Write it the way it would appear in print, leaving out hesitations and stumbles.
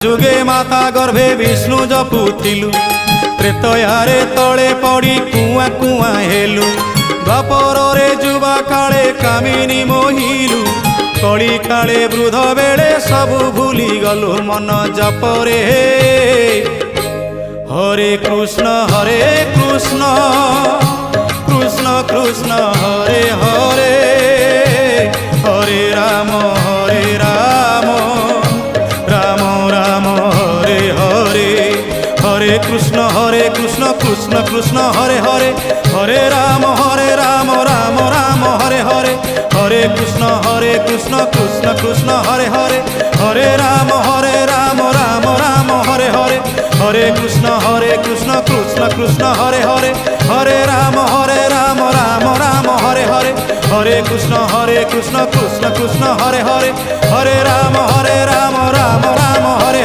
ଯୁଗେ ମାତା ଗର୍ଭେ ବିଷ୍ଣୁ ଜପୁଥିଲୁ, ତ୍ରେତୟାରେ ତଳେ ପଡ଼ି କୁଆଁ କୁଆଁ ହେଲୁ, ଦ୍ୱାପରରେ ଯୁବା କାଳେ କାମିନୀ ମୋହିଲୁ, କଳି କାଳେ ବୃଦ୍ଧ ବେଳେ ସବୁ ଭୁଲି ଗଲୁ ମନ ଜପରେ। ହରେ କୃଷ୍ଣ କୃଷ୍ଣ କୃଷ୍ଣ ହରେ ହରେ, ହରେ ରାମ ରାମ ରାମ ହରେ ହରେ। হরে কৃষ্ণ কৃষ্ণ কৃষ্ণ হরে হরে, হরে রাম রাম রাম হরে হরে। হরে কৃষ্ণ কৃষ্ণ কৃষ্ণ হরে হরে, হরে রাম রাম রাম হরে হরে। হরে কৃষ্ণ কৃষ্ণ কৃষ্ণ হরে হরে, হরে রাম রাম রাম হরে হরে। হরে কৃষ্ণ কৃষ্ণ কৃষ্ণ হরে হরে, হরে রাম রাম রাম হরে হরে।